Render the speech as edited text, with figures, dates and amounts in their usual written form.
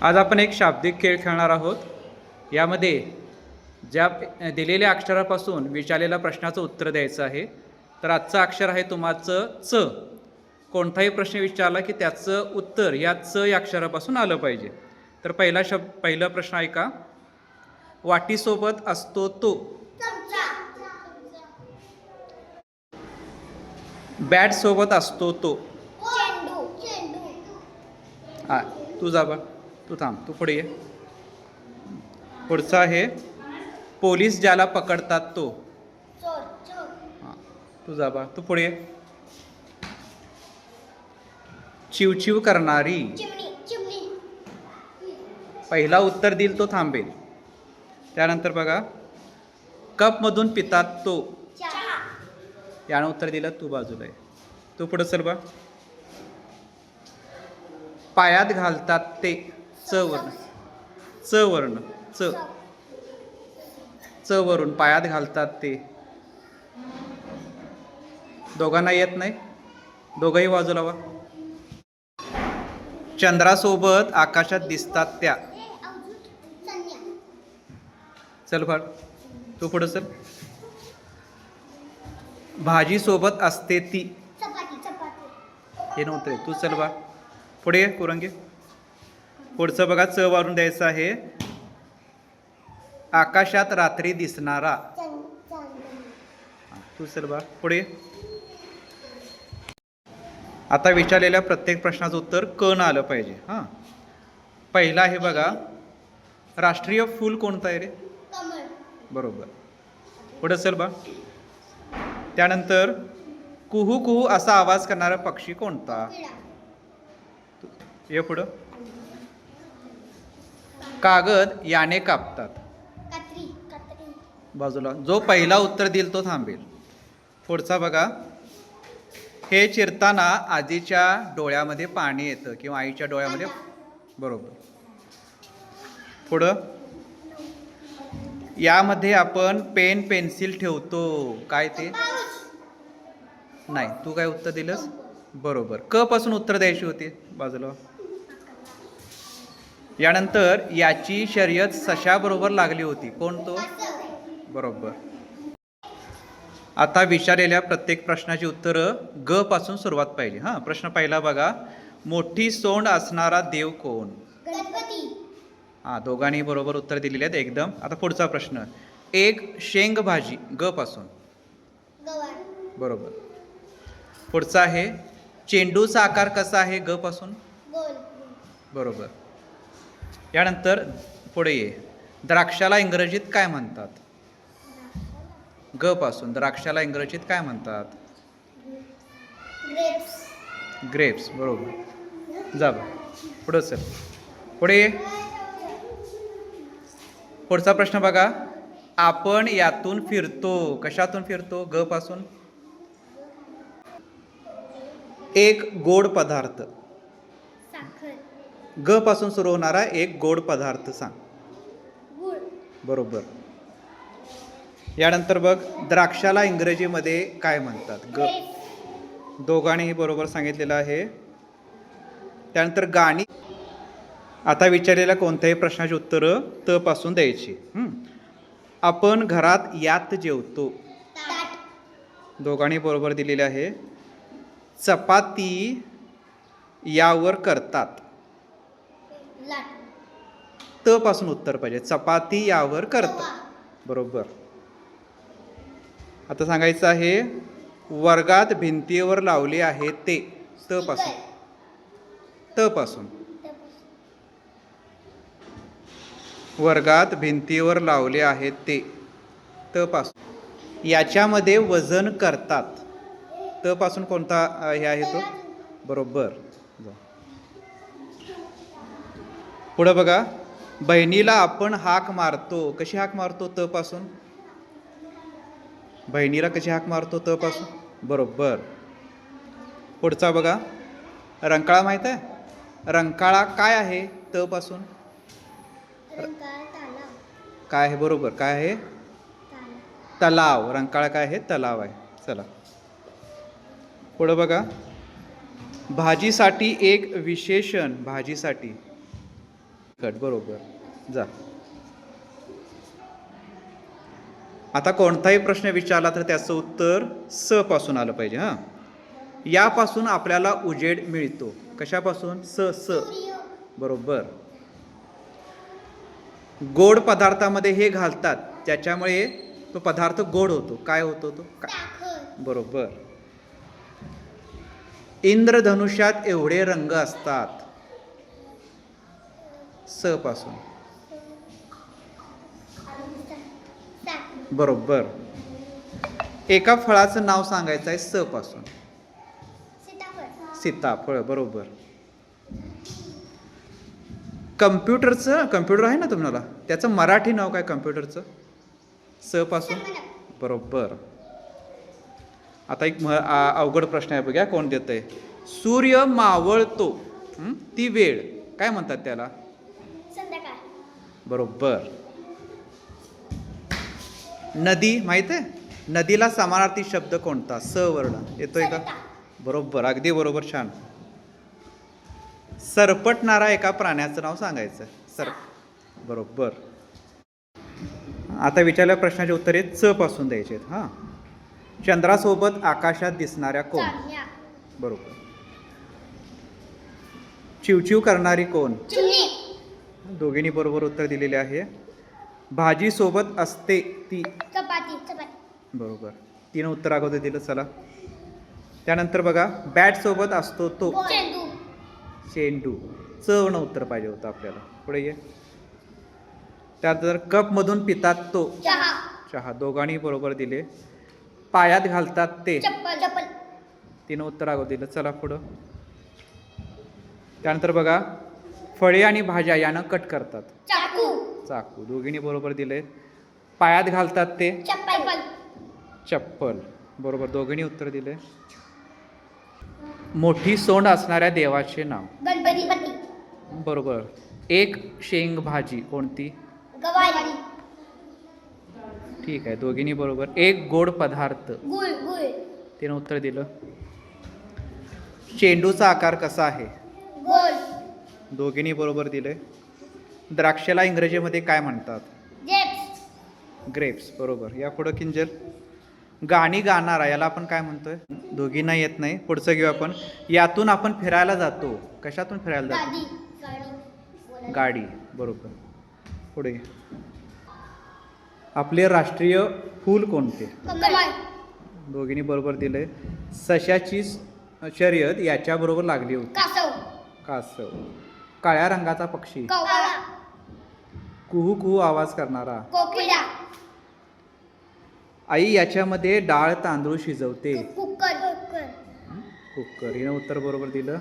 आज आपण एक शाब्दिक खेळ खेळणार आहोत. यामध्ये ज्या दिलेल्या अक्षरापासून विचारलेल्या प्रश्नाचं उत्तर द्यायचं आहे. तर आजचं अक्षर आहे तुमचं च. कोणताही प्रश्न विचारला की त्याचं उत्तर या च या अक्षरापासून आलं पाहिजे. तर पहिला प्रश्न ऐका. वाटीसोबत असतो तो. बॅट सोबत असतो तो. हा, तू जा बा, तू थांब, तू पुढे ये. पुढचा आहे पोलीस ज्याला पकडतात तो. हां, तू जा बा, तू पुढे ये. चिवचिव करणारी. पहिला उत्तर देईल तो थांबेल. त्यानंतर बघा, कपमधून पितात तो. यानं उत्तर दिलं, तू बाजूला आहे. तू पुढे चल बा. पायात घालतात ते. च वर्ण, च वर्ण, च च वरून पायात घालतात ते. दोघांना येत नाही, दोघंही बाजूला वा. चंद्रासोबत आकाशात दिसतात त्या. चल फार, तू पुढं चल. भाजी सोबत असते ती. हे नव्हतं, तू चल बा पुढे ये कुरंगी. पुढचं बघा, च वारून द्यायचं आहे. आकाशात रात्री दिसणारा. तू चल बा पुढे. आता विचारलेल्या प्रत्येक प्रश्नाचं उत्तर क न आलं पाहिजे. हां, पहिला आहे बघा, राष्ट्रीय फूल कोणतं आहे रे? बरोबर. पुढे चल बा. त्यानंतर कुहू कुहू असा आवाज करणारा पक्षी कोणता? ये पुढं. कागद याने कापतात. बाजूला. जो पहिला उत्तर देईल तो थांबेल. पुढचा बघा, हे चिरताना आजीच्या डोळ्यामध्ये पाणी येतं किंवा आईच्या डोळ्यामध्ये. बरोबर. पुढं, यामध्ये आपण पेन पेन्सिल ठेवतो. काय ते? नाही, तू काय उत्तर दिलंस? बरोबर. क पासून उत्तर द्यायची होती. बाजूला. यानंतर याची शर्यत सशाबरोबर लागली होती. कोण तो? बरोबर. आता विचारलेल्या प्रत्येक प्रश्नाची उत्तरं ग पासून सुरुवात पाहिजे. हां, प्रश्न पहिला बघा, मोठी सोंड असणारा देव कोण? हां, दोघांनी बरोबर उत्तर दिलेले आहेत एकदम. आता पुढचा प्रश्न, एक शेंग भाजी. ग पासून. बरोबर. पुढचा आहे, चेंडूचा आकार कसा आहे? ग पासून. बरोबर. यानंतर पुढे ये, द्राक्षाला इंग्रजीत काय म्हणतात? ग पासून. द्राक्षाला इंग्रजीत काय म्हणतात? ग्रेप्स. बरोबर. जा बा पुढं चल. पुढे ये. पुढचा प्रश्न बघा, आपण यातून फिरतो. कशातून फिरतो? ग पासून. एक गोड पदार्थ. ग पासून सुरू होणारा एक गोड पदार्थ सांग. बरोबर. यानंतर बघ, द्राक्षाला इंग्रजीमध्ये काय म्हणतात? ग. दोघांनीही बरोबर सांगितलेलं आहे. त्यानंतर गाणी. आता विचारलेल्या कोणत्याही प्रश्नाची उत्तरं त पासून द्यायची. आपण घरात यात जेवतो. दोघांनी बरोबर दिलेले आहे. चपाती यावर करतात. त पासून उत्तर पाहिजे. चपाती यावर करतात. बरोबर. आता सांगायचं आहे, वर्गात भिंतीवर लावले आहे ते. त पासून. त पासून. वर्गात भिंतीवर लावले आहेत ते. त पासून. याच्यामध्ये वजन करतात. त पासून कोणता हे आहे तो? बरोबर. पुढं बघा, बहिणीला आपण हाक मारतो. कशी हाक मारतो? त पासून. बहिणीला कशी हाक मारतो? त पासून. बरोबर. पुढचा बघा, रंकाळा माहित आहे? रंकाळा काय आहे? त पासून. काय आहे? बरोबर. काय आहे? तलाव. रंकाळा काय आहे? तलाव आहे. चला पुढं बघा, भाजीसाठी एक विशेषण. भाजीसाठी खट बरोबर. जा. आता कोणताही प्रश्न विचारला तर त्याचं उत्तर स पासून आलं पाहिजे. हां, यापासून आपल्याला उजेड मिळतो. कशापासून? स स बरोबर. गोड पदार्थामध्ये हे घालतात त्याच्यामुळे तो पदार्थ गोड होतो. काय होतो तो? बरोबर. इंद्रधनुष्यात एवढे रंग असतात. स पासून. बरोबर. एका फळाचं नाव सांगायचं आहे स पासून. सीताफळ बरोबर. कम्प्युटर आहे ना तुम्हाला, त्याचं मराठी नाव काय कम्प्युटरचं? स पासून. बरोबर. आता एक अवघड प्रश्न आहे, बघा कोण देत आहे. सूर्य मावळतो ती वेळ काय म्हणतात त्याला? संध्याकाळ. बरोबर. नदी माहित आहे? नदीला समानार्थी शब्द कोणता? स वर्ण येतोय का? बरोबर, अगदी बरोबर, छान. सरपटणारा एका प्राण्याचं नाव सांगायचं. बरोबर. आता विचारलेल्या प्रश्नाचे उत्तरे च पासून द्यायचे आहेत. हां, चंद्रासोबत आकाशात दिसणाऱ्या कोण? चांदण्या. बरोबर. चिवचिव करणारी कोण? चिमणी. दोघींनी बरोबर उत्तर दिलेले आहे. भाजी सोबत असते ती? चपाती. बरोबर. 3 उत्तर अगोदर दिलं. चला त्यानंतर बघा, बॅट सोबत असतो तो? चेंडू. चेंडू. च न उत्तर पाहिजे होतं आपल्याला. पुढे ये. त्यानंतर कप मधून पितात तो? चहा. चहा. दोघांनी बरोबर दिले. पायात घालतात ते? चप्पल. 3 उत्तर अगोदर दिलं. चला पुढं. त्यानंतर बघा, फळे आणि भाज्या यानं कट करतात? चाकू. चाकू. दोघींनी बरोबर दिले. पायात घालतात ते? चप्पल. बरोबर. दोघींनी उत्तर दिले. मोठी सोंड असणाऱ्या देवाचे नाव? गणपती. बरोबर. एक शेंग भाजी कोणती? गवारी. ठीक आहे, दोघींनी बरोबर. एक गोड पदार्थ? गुळ. 3 उत्तर दिलं. चेंडूचा आकार कसा आहे? गोल. दोघींनी बरोबर दिले. द्राक्षाला इंग्रजीमध्ये काय म्हणतात? ग्रेप्स. बरोबर. या पुढं किंजल. गाणी गाणारा याला आपण काय म्हणतोय? दोघींना येत नाही. पुढचं घेऊ आपण. यातून आपण फिरायला जातो. कशातून फिरायला जातो? गाडी. बरोबर. पुढे. आपले राष्ट्रीय फूल कोणते? कमळ. दोघींनी बरोबर दिले. सशाची शर्यत याच्याबरोबर लागली होती? कासव. काळ्या रंगाचा पक्षी? कावळा. कुहू कुहू आवाज करणारा? कोकिळा. आई याच्यामध्ये डाळ तांदूळ शिजवते? कुकर. कुकर. हिनं उत्तर बरोबर दिलं.